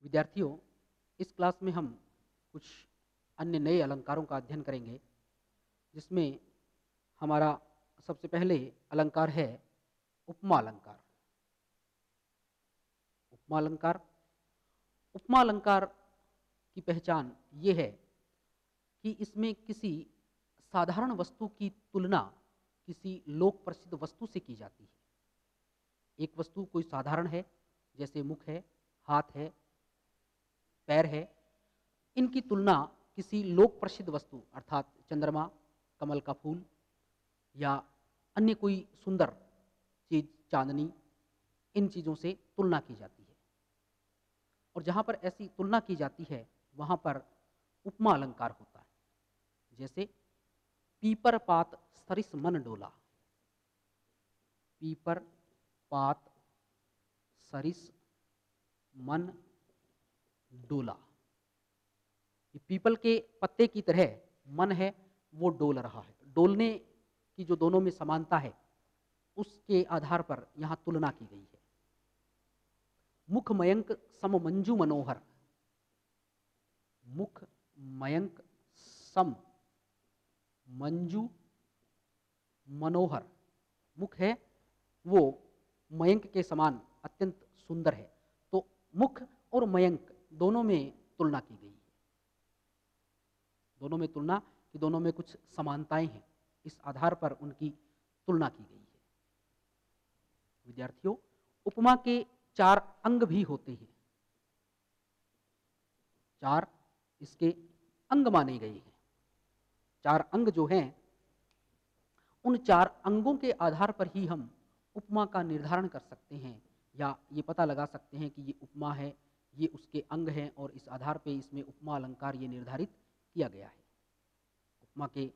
विद्यार्थियों, इस क्लास में हम कुछ अन्य नए अलंकारों का अध्ययन करेंगे, जिसमें हमारा सबसे पहले अलंकार है उपमा अलंकार। उपमा अलंकार उपमा अलंकार की पहचान ये है कि इसमें किसी साधारण वस्तु की तुलना किसी लोक प्रसिद्ध वस्तु से की जाती है। एक वस्तु कोई साधारण है, जैसे मुख है, हाथ है, पैर है, इनकी तुलना किसी लोक प्रसिद्ध वस्तु अर्थात चंद्रमा, कमल का फूल या अन्य कोई सुंदर चीज, चांदनी, इन चीजों से तुलना की जाती है। और जहां पर ऐसी तुलना की जाती है वहां पर उपमा अलंकार होता है। जैसे पीपर पात सरिस मन डोला। पीपर पात सरिस मन डोला। ये पीपल के पत्ते की तरह मन है वो डोल रहा है। डोलने की जो दोनों में समानता है उसके आधार पर यहां तुलना की गई है। मुख मयंक सम मंजू मनोहर। मुख मयंक सम मंजू मनोहर। मुख है वो मयंक के समान अत्यंत सुंदर है। तो मुख और मयंक दोनों में तुलना की गई है। दोनों में तुलना कि दोनों में कुछ समानताएं हैं, इस आधार पर उनकी तुलना की गई है। विद्यार्थियों, उपमा के 4 अंग भी होते हैं। 4 इसके अंग माने गए हैं। 4 अंग जो हैं, उन 4 अंगों के आधार पर ही हम उपमा का निर्धारण कर सकते हैं या ये पता लगा सकते हैं कि ये उपमा है, ये उसके अंग हैं और इस आधार पे इसमें उपमा अलंकार ये निर्धारित किया गया है। उपमा के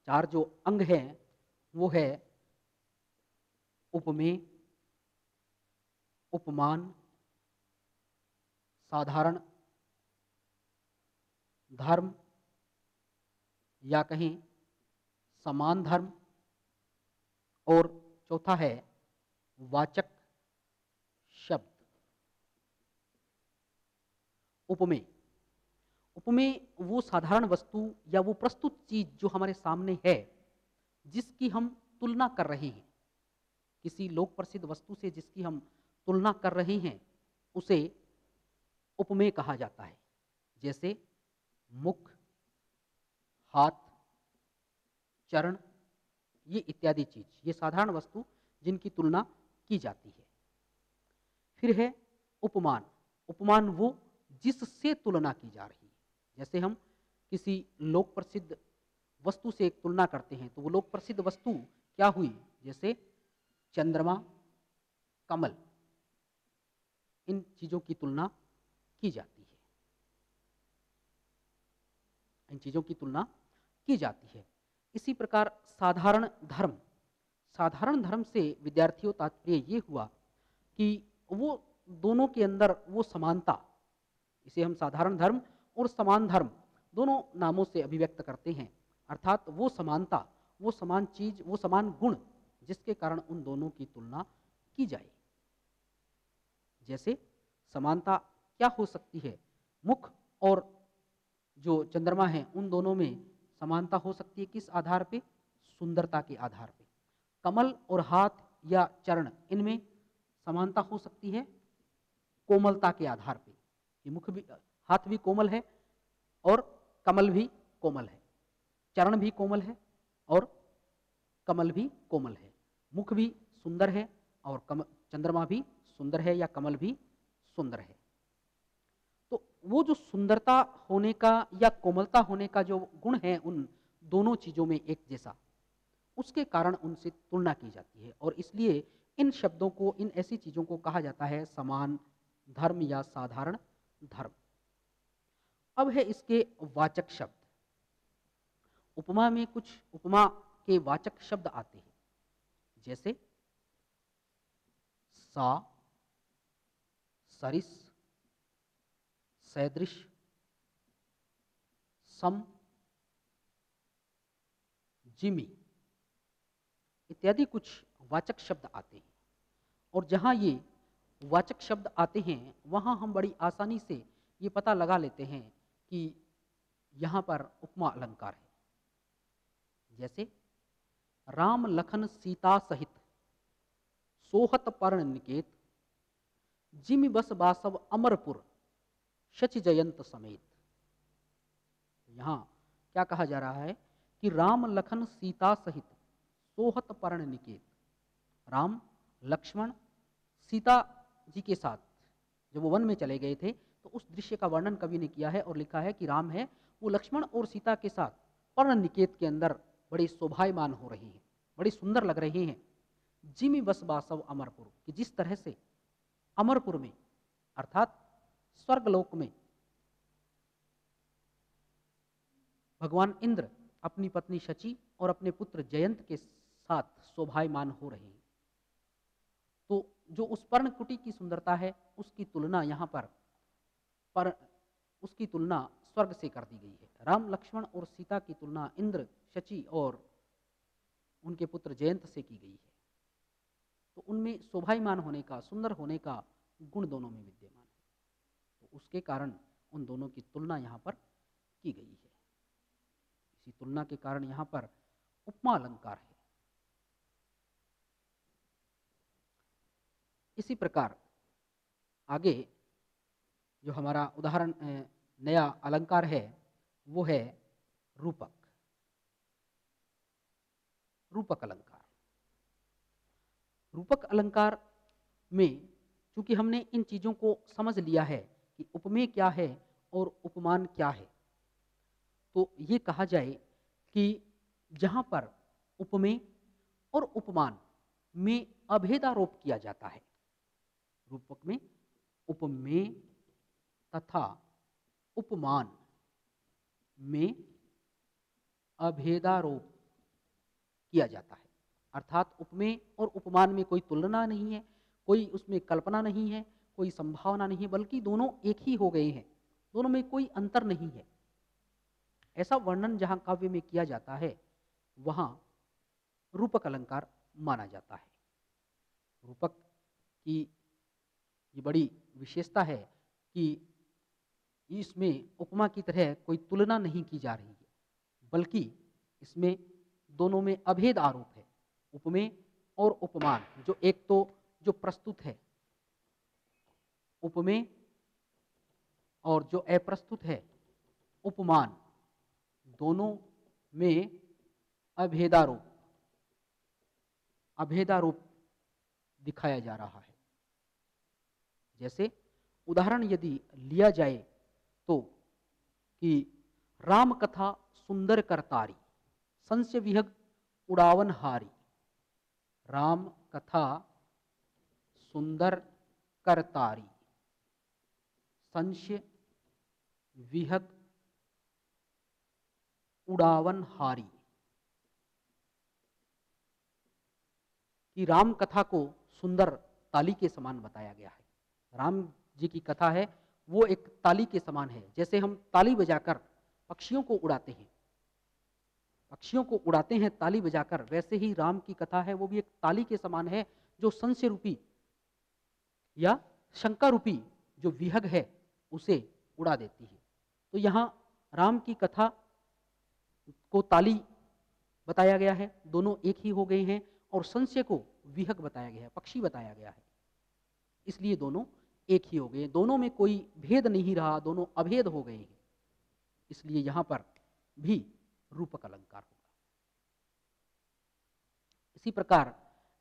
4 जो अंग हैं वो है उपमेय, उपमान, साधारण, धर्म या कहें समान धर्म, और चौथा है वाचक शब्द। उपमेय उपमेय वो साधारण वस्तु या वो प्रस्तुत चीज जो हमारे सामने है, जिसकी हम तुलना कर रहे हैं। किसी लोक प्रसिद्ध वस्तु से जिसकी हम तुलना कर रहे हैं उसे उपमेय कहा जाता है। जैसे मुख, हाथ, चरण, ये इत्यादि चीज, ये साधारण वस्तु जिनकी तुलना की जाती है। फिर है उपमान। उपमान वो जिससे तुलना की जा रही है। जैसे हम किसी लोक प्रसिद्ध वस्तु से एक तुलना करते हैं तो वो लोक प्रसिद्ध वस्तु क्या हुई? जैसे चंद्रमा, कमल, इन चीजों की तुलना की जाती है। इन चीजों की तुलना की जाती है। इसी प्रकार साधारण धर्म। साधारण धर्म से विद्यार्थियों तात्पर्य ये हुआ कि वो दोनों के अंदर वो समानता, इसे हम साधारण धर्म और समान धर्म दोनों नामों से अभिव्यक्त करते हैं। अर्थात वो समानता, वो समान चीज, वो समान गुण जिसके कारण उन दोनों की तुलना की जाए। जैसे समानता क्या हो सकती है? मुख और जो चंद्रमा है उन दोनों में समानता हो सकती है किस आधार पे? सुंदरता के आधार पे। कमल और हाथ या चरण, इनमें समानता हो सकती है कोमलता के आधार पे कि मुख भी, हाथ भी कोमल है और कमल भी कोमल है, चरण भी कोमल है और कमल भी कोमल है। मुख भी सुंदर है और चंद्रमा भी सुंदर है या कमल भी सुंदर है। तो वो जो सुंदरता होने का या कोमलता होने का जो गुण है उन दोनों चीजों में एक जैसा, उसके कारण उनसे तुलना की जाती है और इसलिए इन शब्दों को, इन ऐसी चीजों को कहा जाता है समान धर्म या साधारण धर्म। अब है इसके वाचक शब्द। उपमा में कुछ उपमा के वाचक शब्द आते हैं। जैसे सा, सरिस, सदृश, सम, जिमी इत्यादि कुछ वाचक शब्द आते हैं। और जहां ये वाचक शब्द आते हैं वहां हम बड़ी आसानी से ये पता लगा लेते हैं कि यहाँ पर उपमा अलंकार है। जैसे राम लखन सीता सहित सोहत पर्ण निकेत, जिमि बस बासव अमरपुर शचि जयंत समेत। यहाँ क्या कहा जा रहा है कि राम लखन सीता सहित सोहत पर्ण निकेत, राम लक्ष्मण सीता जी के साथ जब वो वन में चले गए थे तो उस दृश्य का वर्णन कवि ने किया है और लिखा है कि राम है वो लक्ष्मण और सीता के साथ पर्ण निकेत के अंदर बड़े शोभायमान हो रहे हैं, बड़े सुंदर लग रहे हैं। जिमि बस बासव अमरपुर, कि जिस तरह से अमरपुर में अर्थात स्वर्गलोक में भगवान इंद्र अपनी पत्नी शची और अपने पुत्र जयंत के साथ शोभायमान हो रहे हैं, तो जो उस पर्णकुटी की सुंदरता है उसकी तुलना यहाँ पर उसकी तुलना स्वर्ग से कर दी गई है। राम लक्ष्मण और सीता की तुलना इंद्र शची और उनके पुत्र जयंत से की गई है। तो उनमें शोभायमान होने का, सुंदर होने का गुण दोनों में विद्यमान है, तो उसके कारण उन दोनों की तुलना यहाँ पर की गई है। इसी तुलना के कारण यहाँ पर उपमा अलंकार है। इसी प्रकार आगे जो हमारा उदाहरण नया अलंकार है वो है रूपक। रूपक अलंकार, रूपक अलंकार में चूंकि हमने इन चीजों को समझ लिया है कि उपमेय क्या है और उपमान क्या है, तो ये कहा जाए कि जहां पर उपमेय और उपमान में अभेदारोप किया जाता है, रूपक में उपमेय तथा उपमान में अभेदारोप किया जाता है। अर्थात उपमेय और उपमान में कोई तुलना नहीं है, कोई उसमें कल्पना नहीं है, कोई संभावना नहीं है, बल्कि दोनों एक ही हो गए हैं, दोनों में कोई अंतर नहीं है। ऐसा वर्णन जहां काव्य में किया जाता है वहां रूपक अलंकार माना जाता है। रूपक की ये बड़ी विशेषता है कि इसमें उपमा की तरह कोई तुलना नहीं की जा रही है, बल्कि इसमें दोनों में अभेद आरोप है। उपमेय और उपमान जो एक तो जो प्रस्तुत है उपमेय और जो अप्रस्तुत है उपमान, दोनों में अभेदारोप दिखाया जा रहा है। जैसे उदाहरण यदि लिया जाए तो कि राम कथा सुंदर करतारी, संशय विहग उड़ावन हारी। राम कथा सुंदर करतारी, संशय विहग उड़ावन हारी। कि राम कथा को सुंदर ताली के समान बताया गया है। राम जी की कथा है वो एक ताली के समान है। जैसे हम ताली बजाकर पक्षियों को उड़ाते हैं, ताली बजाकर, वैसे ही राम की कथा है वो भी एक ताली के समान है जो संशय रूपी या शंका रूपी जो विहग है उसे उड़ा देती है। तो यहाँ राम की कथा को ताली बताया गया है, दोनों एक ही हो गए हैं, और संशय को विहग बताया गया है, पक्षी बताया गया है, इसलिए दोनों एक ही हो गए, दोनों में कोई भेद नहीं रहा, दोनों अभेद हो गए हैं, इसलिए यहां पर भी रूपक अलंकार होगा। इसी प्रकार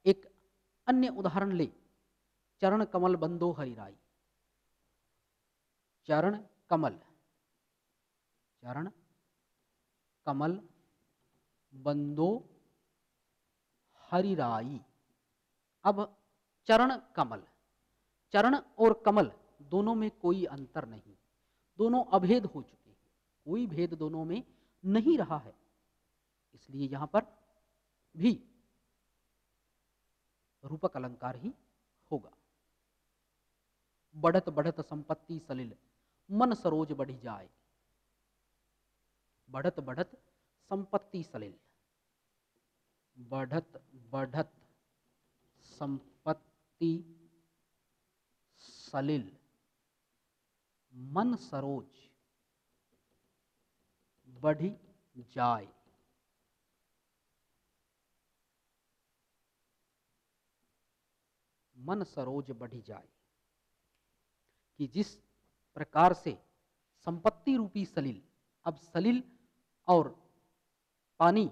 एक अन्य उदाहरण ले, चरण कमल बंदो हरिराई। चरण कमल बंदो हरिराई। अब चरण और कमल दोनों में कोई अंतर नहीं, दोनों अभेद हो चुके हैं, कोई भेद दोनों में नहीं रहा है, इसलिए यहां पर भी रूपक अलंकार ही होगा। बढ़त बढ़त संपत्ति सलिल, मन सरोज बढ़ी जाए। बढ़त बढ़त संपत्ति सलिल, बढ़त बढ़त संपत्ति सलिल, मन सरोज बढ़ी जाए। मन सरोज बढ़ी जाए कि जिस प्रकार से संपत्ति रूपी सलिल, अब सलिल और पानी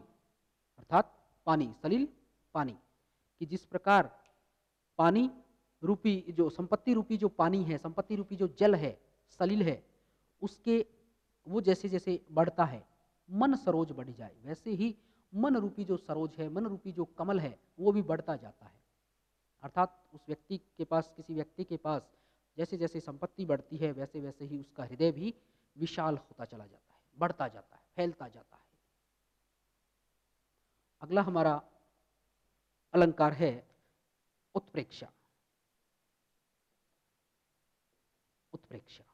अर्थात पानी, सलिल पानी, कि जिस प्रकार पानी रूपी जो संपत्ति रूपी जो पानी है, संपत्ति रूपी जो जल है, सलिल है, उसके वो जैसे जैसे बढ़ता है मन सरोज बढ़ जाए, वैसे ही मन रूपी जो सरोज है, मन रूपी जो कमल है, वो भी बढ़ता जाता है। अर्थात उस व्यक्ति के पास, किसी व्यक्ति के पास जैसे जैसे संपत्ति बढ़ती है, वैसे वैसे ही उसका हृदय भी विशाल होता चला जाता है, बढ़ता जाता है, फैलता जाता है। अगला हमारा अलंकार है उत्प्रेक्षा। उत्प्रेक्षा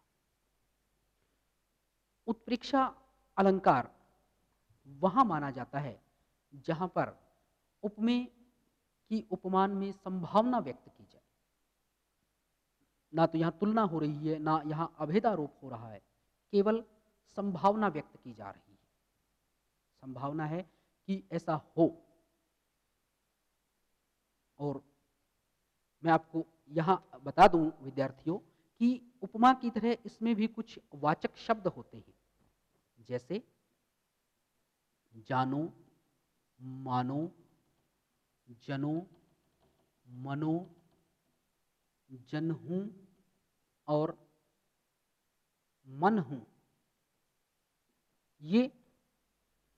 उत्प्रेक्षा अलंकार वहां माना जाता है जहां पर उपमेय की उपमान में संभावना व्यक्त की जाए। ना तो यहां तुलना हो रही है, ना यहां अभेदारोप हो रहा है, केवल संभावना व्यक्त की जा रही है। संभावना है कि ऐसा हो। और मैं आपको यहां बता दूं विद्यार्थियों कि उपमा की तरह इसमें भी कुछ वाचक शब्द होते हैं, जैसे जानो, मानो, जनो, मनो, जनहूं और मन हूं। ये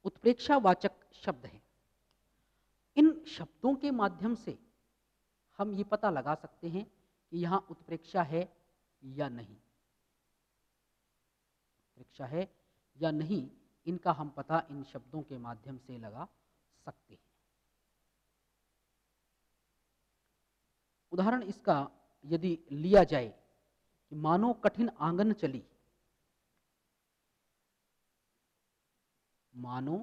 उत्प्रेक्षावाचक शब्द हैं। इन शब्दों के माध्यम से हम ये पता लगा सकते हैं कि यहां उत्प्रेक्षा है या नहीं। उत्प्रेक्षा है या नहीं, इनका हम पता इन शब्दों के माध्यम से लगा सकते हैं। उदाहरण इसका यदि लिया जाए कि मानो कठिन आंगन चली, मानो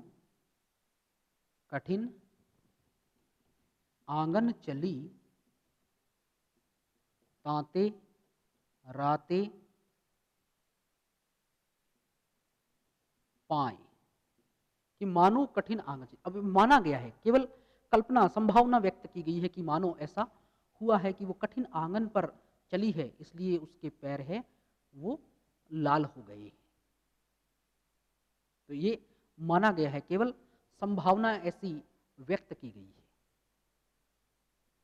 कठिन आंगन चली, तांते राते पाए, कि मानो कठिन आंगन चली। अब माना गया है, केवल कल्पना, संभावना व्यक्त की गई है कि मानो ऐसा हुआ है कि वो कठिन आंगन पर चली है, इसलिए उसके पैर है वो लाल हो गए। तो ये माना गया है, केवल संभावना ऐसी व्यक्त की गई है।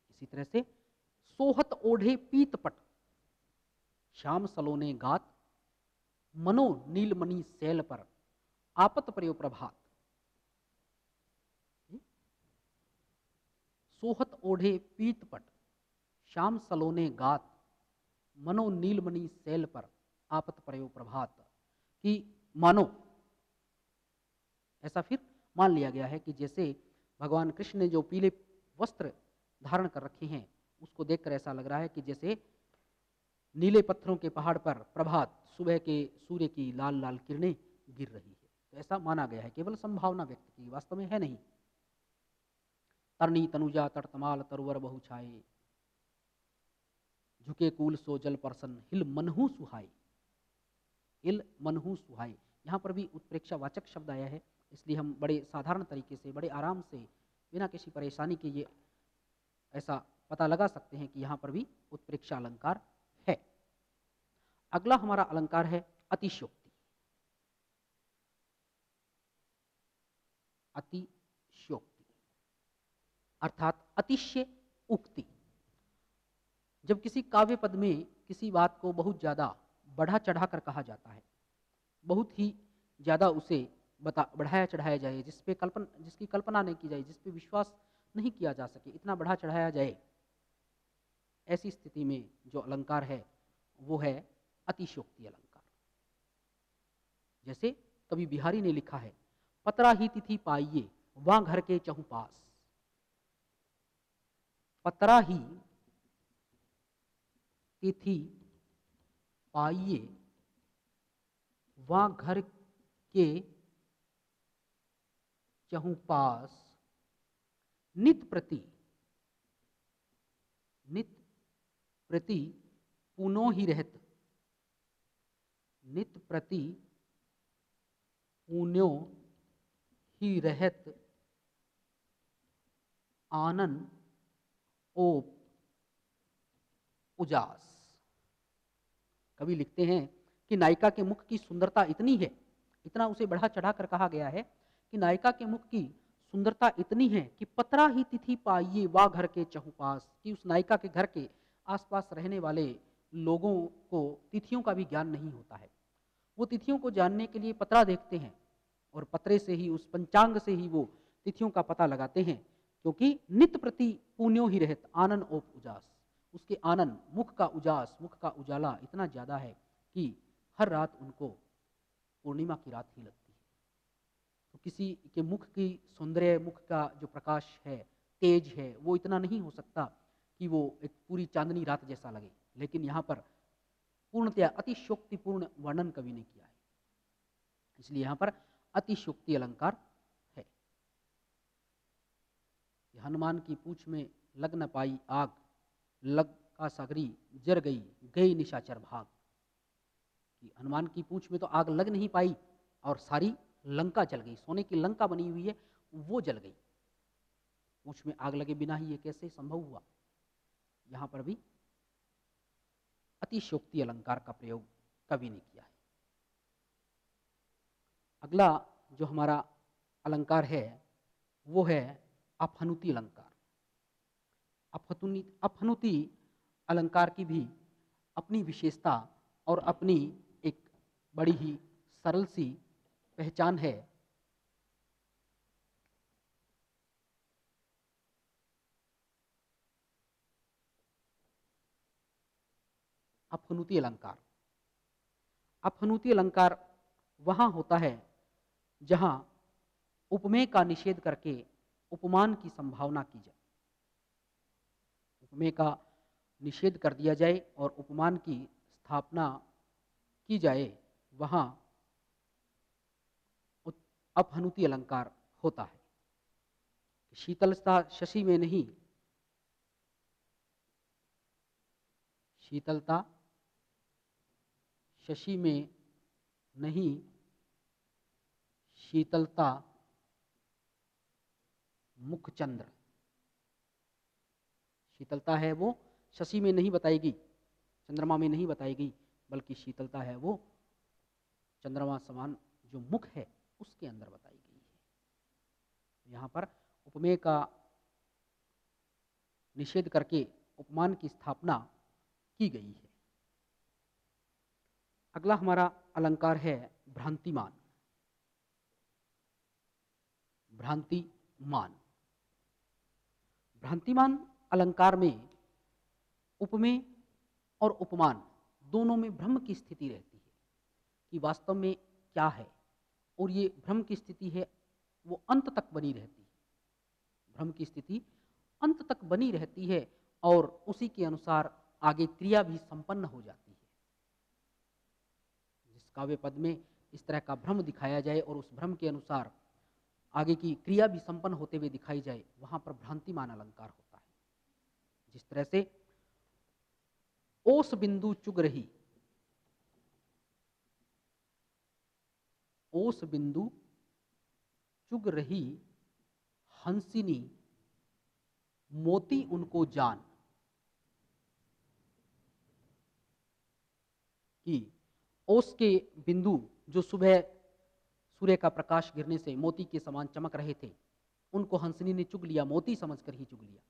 इसी तरह से सोहत ओढ़े पीतपट, श्याम सलोने गात, मनो नीलमणि सैल पर, आपत प्रयो प्रभात। सोहत ओढ़े पीतपट, श्याम सलोने गात, मनो नीलमणि सैल पर, आपत प्रयो प्रभात, कि मानो ऐसा फिर मान लिया गया है कि जैसे भगवान कृष्ण ने जो पीले वस्त्र धारण कर रखे हैं, उसको देखकर ऐसा लग रहा है कि जैसे नीले पत्थरों के पहाड़ पर प्रभात, सुबह के सूर्य की लाल लाल किरणें गिर रही है। तो ऐसा माना गया है, केवल संभावना व्यक्त की, वास्तव में है नहीं। तरनी तनुजा तटतमाल तरुवर बहु छाए, झुके कूल सो जल परसन, हिल मनहु सुहाई। हिल मनहु सुहाई, यहाँ पर भी उत्प्रेक्षावाचक शब्द आया है, इसलिए हम बड़े साधारण तरीके से, बड़े आराम से, बिना किसी परेशानी के ये ऐसा पता लगा सकते हैं कि यहाँ पर भी उत्प्रेक्षा अलंकार है। अगला हमारा अलंकार है अतिशयोक्ति। अतिशयोक्ति अर्थात अतिशय उक्ति। जब किसी काव्य पद में किसी बात को बहुत ज्यादा बढ़ा चढ़ा कर कहा जाता है, बहुत ही ज्यादा उसे बढ़ाया चढ़ाया जाए, जिसकी कल्पना नहीं की जाए, जिस पे विश्वास नहीं किया जा सके, इतना बढ़ा चढ़ाया जाए, ऐसी स्थिति में जो अलंकार है वो है अतिशयोक्ति अलंकार। जैसे कवि बिहारी ने लिखा है, पतरा ही तिथि पाइये वहां घर के चहु पास। पतरा ही तिथि पाइये वहां घर के चहु पास, नित प्रति पुनो ही रहत नित प्रति पुण्यो ही रहत आनन ओप उजास। कवि लिखते हैं कि नायिका के मुख की सुंदरता इतनी है, इतना उसे बढ़ा चढ़ा कर कहा गया है कि नायिका के मुख की सुंदरता इतनी है कि पतरा ही तिथि पाइये वा घर के चहुपास, कि उस नायिका के घर के आसपास रहने वाले लोगों को तिथियों का भी ज्ञान नहीं होता है। वो तिथियों को जानने के लिए पतरा देखते हैं और पतरे से ही, उस पंचांग से ही वो तिथियों का पता लगाते हैं, क्योंकि नित प्रति पुण्यो ही रहत आनन ओप उजास। उसके आनंद, मुख का उजास, मुख का उजाला इतना ज्यादा है कि हर रात उनको पूर्णिमा की रात ही लगती है। तो किसी के मुख की सौंदर्य, मुख का जो प्रकाश है, तेज है, वो इतना नहीं हो सकता कि वो एक पूरी चांदनी रात जैसा लगे। लेकिन यहाँ पर पूर्णतया अतिशोक्तिपूर्ण वर्णन कवि ने किया है, इसलिए यहाँ पर अतिशोक्ति अलंकार है। हनुमान की पूंछ में लग न पाई आग, लग का सागरी जर गई, गई निशाचर भाग। कि हनुमान की पूंछ में तो आग लग नहीं पाई और सारी लंका जल गई, सोने की लंका बनी हुई है वो जल गई। पूंछ में आग लगे बिना ही ये कैसे संभव हुआ? यहां पर भी अतिशोक्ति अलंकार का प्रयोग कवि ने किया है। अगला जो हमारा अलंकार है वो है अपहनुति अलंकार। अपहनुति अलंकार की भी अपनी विशेषता और अपनी एक बड़ी ही सरल सी पहचान है। अपहनुति अलंकार, अपहनुति अलंकार वहां होता है जहां उपमेय का निषेध करके उपमान की संभावना की जाए। उपमेय का निषेध कर दिया जाए और उपमान की स्थापना की जाए, वहां अपहनुति अलंकार होता है। शीतलता शशि में नहीं, शीतलता शशि में नहीं, शीतलता मुखचंद्र। शीतलता है वो शशि में नहीं बताई गई, चंद्रमा में नहीं बताई गई, बल्कि शीतलता है वो चंद्रमा समान जो मुख है उसके अंदर बताई गई है। यहां पर उपमेय का निषेध करके उपमान की स्थापना की गई है। अगला हमारा अलंकार है भ्रांतिमान। भ्रांतिमान, भ्रांतिमान अलंकार में उपमेय और उपमान दोनों में भ्रम की स्थिति रहती है कि वास्तव में क्या है, और ये भ्रम की स्थिति है वो अंत तक बनी रहती है। भ्रम की स्थिति अंत तक बनी रहती है और उसी के अनुसार आगे क्रिया भी संपन्न हो जाती है। जिस काव्य पद में इस तरह का भ्रम दिखाया जाए और उस भ्रम के अनुसार आगे की क्रिया भी संपन्न होते हुए दिखाई जाए, वहां पर भ्रांतिमान अलंकार होता है। जिस तरह से ओस बिंदु चुग रही, ओस बिंदु चुग रही हंसिनी मोती उनको जान। कि ओस के बिंदु जो सुबह सूर्य का प्रकाश गिरने से मोती के समान चमक रहे थे, उनको हंसनी ने चुग लिया, मोती समझकर ही चुग लिया।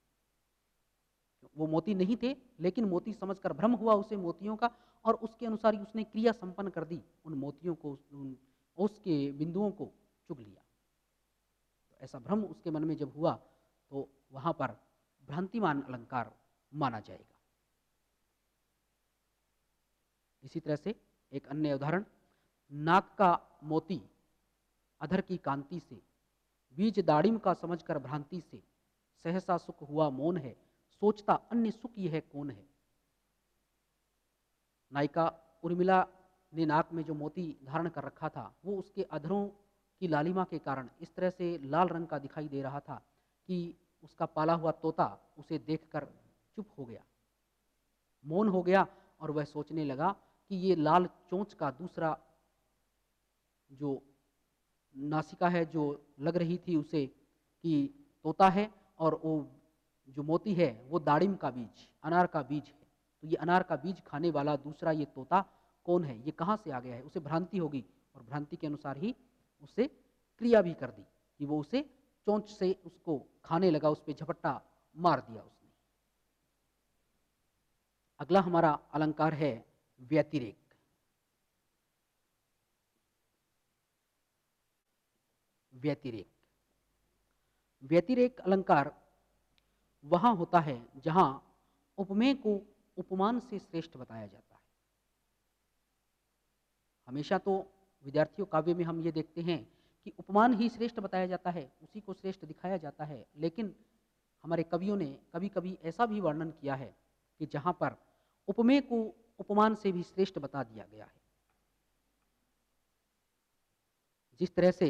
वो मोती नहीं थे, लेकिन मोती समझकर भ्रम हुआ उसे मोतियों का, और उसके अनुसार ही उसने क्रिया संपन्न कर दी, उन मोतियों को, उन ओस के बिंदुओं को चुग लिया। तो ऐसा भ्रम उसके मन में जब हुआ तो वहां पर भ्रांतिमान अलंकार माना जाएगा। इसी तरह से एक अन्य उदाहरण, नाक का मोती अधर की कांति से, बीज दाड़िम का समझकर भ्रांति से, सहसा सुख हुआ मौन है, सोचता अन्य सुख यह कौन है। नायिका उर्मिला ने नाक में जो मोती धारण कर रखा था वो उसके अधरों की लालिमा के कारण इस तरह से लाल रंग का दिखाई दे रहा था कि उसका पाला हुआ तोता उसे देखकर चुप हो गया, मौन हो गया, और वह सोचने लगा कि ये लाल चोंच का दूसरा जो नासिका है जो लग रही थी उसे कि तोता है, और वो जो मोती है वो दाड़िम का बीज, अनार का बीज है। तो ये अनार का बीज खाने वाला दूसरा ये तोता कौन है, ये कहाँ से आ गया है? उसे भ्रांति होगी और भ्रांति के अनुसार ही उसे क्रिया भी कर दी कि वो उसे चोंच से उसको खाने लगा, उस पर झपट्टा मार दिया उसने। अगला हमारा अलंकार है व्यतिरेक। व्यतिरेक व्यतिरेक अलंकार वहां होता है जहां उपमेय को उपमान से श्रेष्ठ बताया जाता है। हमेशा तो विद्यार्थियों काव्य में हम ये देखते हैं कि उपमान ही श्रेष्ठ बताया जाता है, उसी को श्रेष्ठ दिखाया जाता है, लेकिन हमारे कवियों ने कभी कभी ऐसा भी वर्णन किया है कि जहां पर उपमेय को उपमान से भी श्रेष्ठ बता दिया गया है। जिस तरह से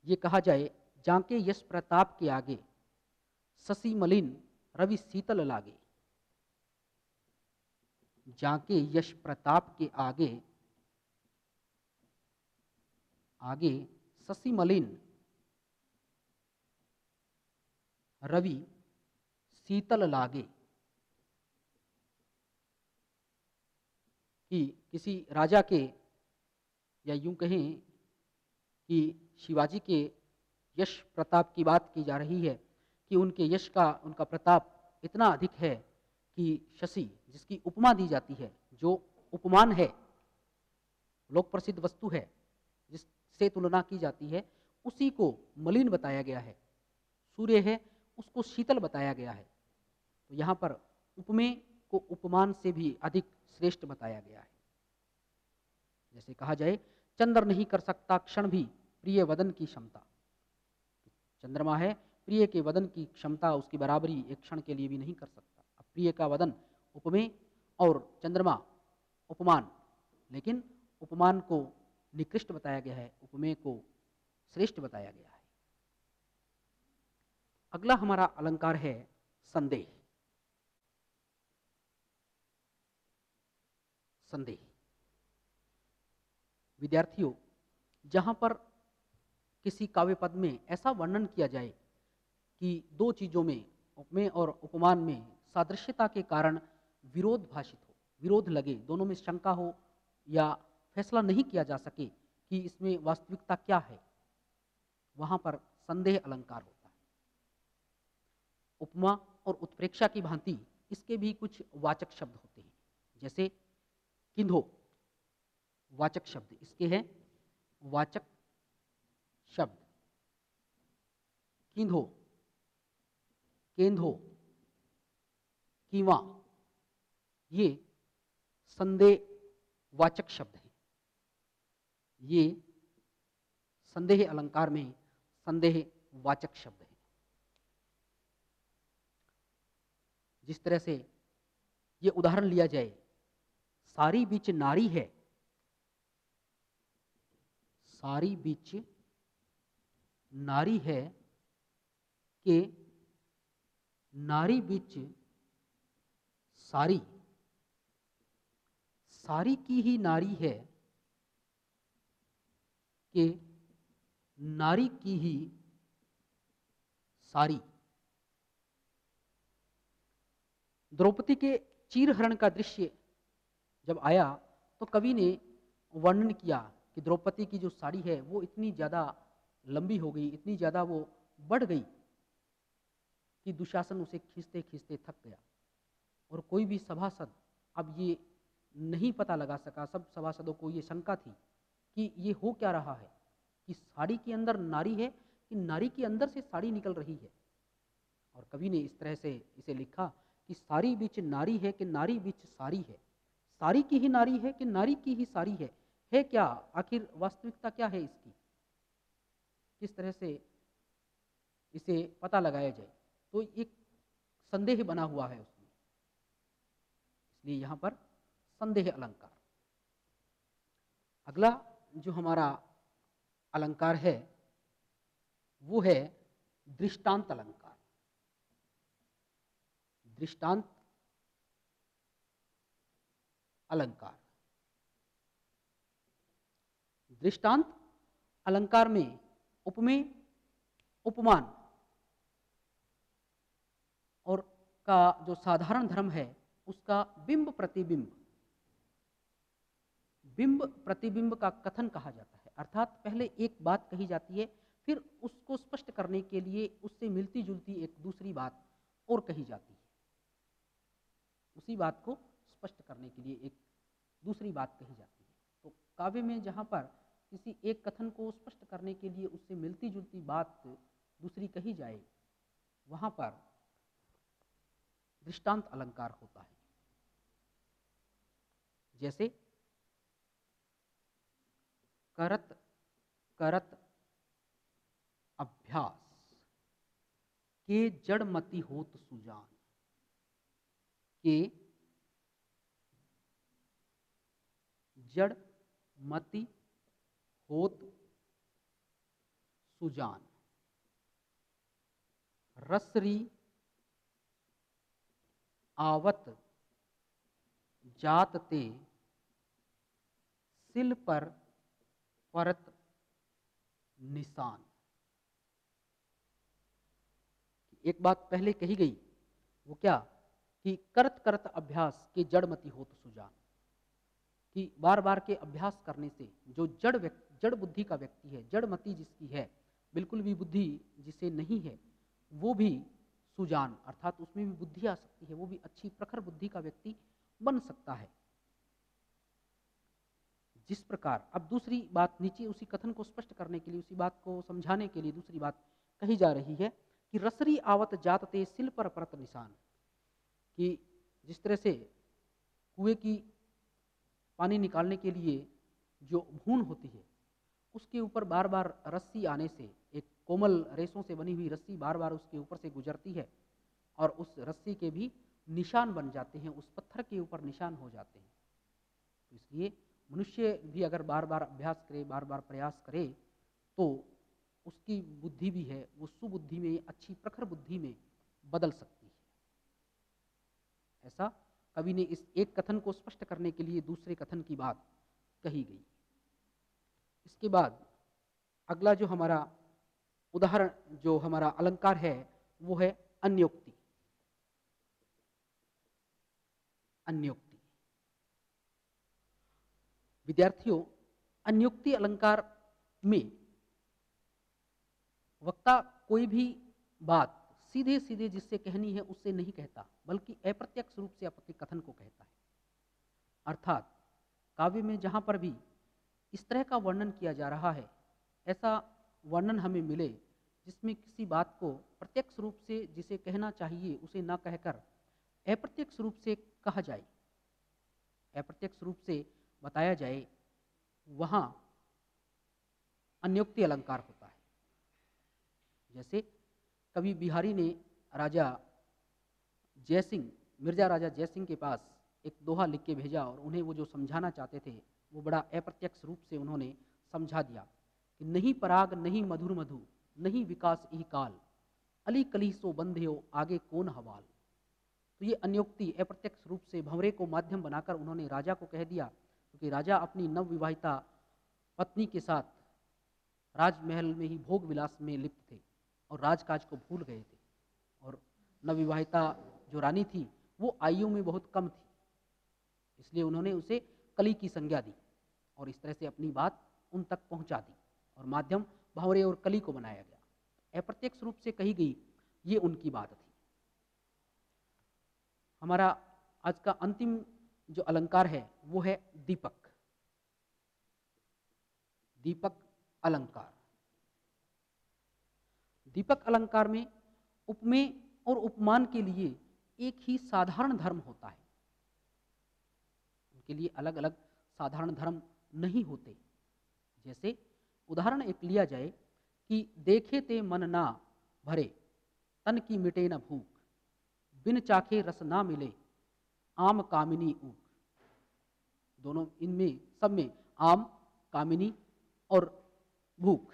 ये कहा जाए, जाके यश प्रताप के आगे शशि मलिन रवि शीतल लागे। जाके यश प्रताप के आगे आगे शशि मलिन रवि शीतल लागे। कि किसी राजा के, या यूं कहें कि शिवाजी के यश प्रताप की बात की जा रही है कि उनके यश का, उनका प्रताप इतना अधिक है कि शशि, जिसकी उपमा दी जाती है, जो उपमान है, लोक प्रसिद्ध वस्तु है जिससे तुलना की जाती है, उसी को मलिन बताया गया है। सूर्य है, उसको शीतल बताया गया है। तो यहाँ पर उपमेय को उपमान से भी अधिक श्रेष्ठ बताया गया है। जैसे कहा जाए, चंद्र नहीं कर सकता क्षण भी प्रिय वदन की क्षमता। चंद्रमा है, प्रिय के वदन की क्षमता, उसकी बराबरी एक क्षण के लिए भी नहीं कर सकता। अब प्रिय का वदन उपमेय और चंद्रमा उपमान, लेकिन उपमान को निकृष्ट बताया गया है, उपमेय को श्रेष्ठ बताया गया है। अगला हमारा अलंकार है संदेह। संदेह विद्यार्थियों, जहां पर किसी काव्य पद में ऐसा वर्णन किया जाए कि दो चीजों में, उपमेय और उपमान में सादृश्यता के कारण विरोध भाषित हो, विरोध लगे, दोनों में शंका हो, या फैसला नहीं किया जा सके कि इसमें वास्तविकता क्या है, वहां पर संदेह अलंकार होता है। उपमा और उत्प्रेक्षा की भांति इसके भी कुछ वाचक शब्द होते हैं। जैसे किंधो, वाचक शब्द इसके हैं, वाचक शब्द किंधो, केंधो, कीवा, ये संदेह वाचक शब्द हैं। ये संदेह अलंकार में संदेह वाचक शब्द है। जिस तरह से ये उदाहरण लिया जाए, सारी बीच नारी है, सारी बीच नारी है के नारी बीच सारी, सारी की ही नारी है कि नारी की ही सारी। द्रौपदी के चीरहरण का दृश्य जब आया तो कवि ने वर्णन किया कि द्रौपदी की जो साड़ी है वो इतनी ज़्यादा लंबी हो गई, इतनी ज़्यादा वो बढ़ गई कि दुशासन उसे खींचते खींचते थक गया, और कोई भी सभासद अब ये नहीं पता लगा सका। सब सभासदों को ये शंका थी कि ये हो क्या रहा है, कि साड़ी के अंदर नारी है कि नारी के अंदर से साड़ी निकल रही है। और कवि ने इस तरह से इसे लिखा कि सारी बीच नारी है कि नारी बीच सारी है, सारी की ही नारी है कि नारी की ही सारी है क्या, आखिर वास्तविकता क्या है इसकी, किस तरह से इसे पता लगाया जाए। तो एक संदेह बना हुआ है उसमें, इसलिए यहां पर संदेह अलंकार। अगला जो हमारा अलंकार है वो है दृष्टांत अलंकार। दृष्टांत अलंकार दृष्टांत अलंकार में उपमेय, उपमान और का जो साधारण धर्म है उसका बिंब प्रतिबिंब, बिंब प्रतिबिंब का कथन कहा जाता है। अर्थात पहले एक बात कही जाती है, फिर उसको स्पष्ट करने के लिए उससे मिलती जुलती एक दूसरी बात और कही जाती है। उसी बात को स्पष्ट करने के लिए एक दूसरी बात कही जाती है। तो काव्य में जहाँ पर किसी एक कथन को स्पष्ट करने के लिए उससे मिलती जुलती बात दूसरी कही जाए, वहाँ पर दृष्टांत अलंकार होता है। जैसे करत करत अभ्यास के जड़मति होत सुजान, के जड़मति होत सुजान, रसरी आवत जात ते सिल पर परत निशान। एक बात पहले कही गई, वो क्या कि करत करत अभ्यास के जड़मति होत सुजान, कि बार बार के अभ्यास करने से जो जड़ बुद्धि का व्यक्ति है, जड़मति जिसकी है, बिल्कुल भी बुद्धि जिसे नहीं है, वो भी सुजान अर्थात उसमें भी बुद्धि आ सकती है, वो भी अच्छी प्रखर बुद्धि का व्यक्ति बन सकता है। जिस प्रकार अब दूसरी बात नीचे उसी कथन को स्पष्ट करने के लिए, उसी बात को समझाने के लिए दूसरी बात कही जा रही है कि रसरी आवत जात ते सिल पर परत निशान, कि जिस तरह से कुएं की पानी निकालने के लिए जो भून होती है उसके ऊपर बार बार रस्सी आने से, एक कोमल रेशों से बनी हुई रस्सी बार बार उसके ऊपर से गुजरती है और उस रस्सी के भी निशान बन जाते हैं, उस पत्थर के ऊपर निशान हो जाते हैं। तो इसलिए मनुष्य भी अगर बार बार अभ्यास करे, बार बार प्रयास करे, तो उसकी बुद्धि भी है वो सुबुद्धि में, अच्छी प्रखर बुद्धि में बदल सकती है। ऐसा कवि ने इस एक कथन को स्पष्ट करने के लिए दूसरे कथन की बात कही गई। इसके बाद अगला जो हमारा उदाहरण, जो हमारा अलंकार है, वो है अन्योक्ति। अन्योक्ति विद्यार्थियों, अन्योक्ति अलंकार में वक्ता कोई भी बात सीधे सीधे जिससे कहनी है उससे नहीं कहता, बल्कि अप्रत्यक्ष रूप से अपने कथन को कहता है। अर्थात काव्य में जहां पर भी इस तरह का वर्णन किया जा रहा है, ऐसा वर्णन हमें मिले जिसमें किसी बात को प्रत्यक्ष रूप से जिसे कहना चाहिए उसे न कहकर अप्रत्यक्ष रूप से कहा जाए, अप्रत्यक्ष रूप से बताया जाए, वहां अन्योक्ति अलंकार होता है। जैसे कवि बिहारी ने राजा जयसिंह, मिर्जा राजा जयसिंह के पास एक दोहा लिख के भेजा और उन्हें वो जो समझाना चाहते थे वो बड़ा अप्रत्यक्ष रूप से उन्होंने समझा दिया कि नहीं पराग नहीं मधुर मधु नहीं विकास इह काल, अली कली सो बंध्यो आगे कौन हवाल। तो ये अन्योक्ति अप्रत्यक्ष रूप से भंवरे को माध्यम बनाकर उन्होंने राजा को कह दिया, क्योंकि राजा अपनी नवविवाहिता पत्नी के साथ राजमहल में ही भोग विलास में लिप्त थे और राजकाज को भूल गए थे, और नवविवाहिता जो रानी थी वो आयु में बहुत कम थी, इसलिए उन्होंने उसे कली की संज्ञा दी और इस तरह से अपनी बात उन तक पहुंचा दी और माध्यम भंवरे और कली को बनाया गया। अप्रत्यक्ष रूप से कही गई ये उनकी बात थी। हमारा आज का अंतिम जो अलंकार है वो है दीपक। दीपक अलंकार। दीपक अलंकार में उपमेय और उपमान के लिए एक ही साधारण धर्म होता है, उनके लिए अलग अलग साधारण धर्म नहीं होते। जैसे उदाहरण एक लिया जाए कि देखे ते मन ना भरे तन की मिटे न भूख, बिन चाखे रस ना मिले आम कामिनी ऊख। दोनों इनमें सब में आम, कामिनी और भूख,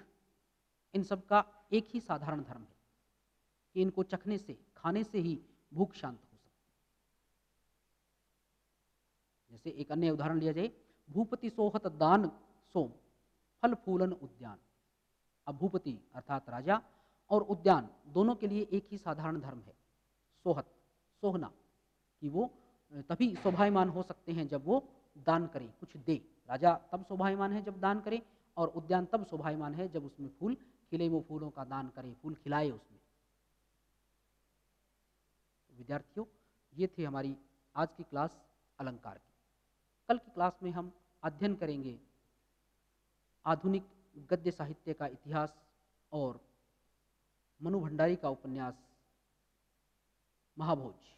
इन सब का एक ही साधारण धर्म है कि इनको चखने से, खाने से ही भूख शांत हो सकती है। जैसे एक अन्य उदाहरण लिया जाए, भूपति सोहत दान सोम फल फूलन उद्यान। अब भूपति अर्थात राजा और उद्यान दोनों के लिए एक ही साधारण धर्म है, सोहत, सोहना, कि वो तभी शोभायमान हो सकते हैं जब वो दान करें, कुछ दे। राजा तब शोभायमान है जब दान करे, और उद्यान तब शोभायमान है जब उसमें फूल खिले, वो फूलों का दान करे, फूल खिलाए उसमें। विद्यार्थियों, ये थे हमारी आज की क्लास अलंकार की। कल की क्लास में हम अध्ययन करेंगे आधुनिक गद्य साहित्य का इतिहास और मनु भंडारी का उपन्यास महाभोज।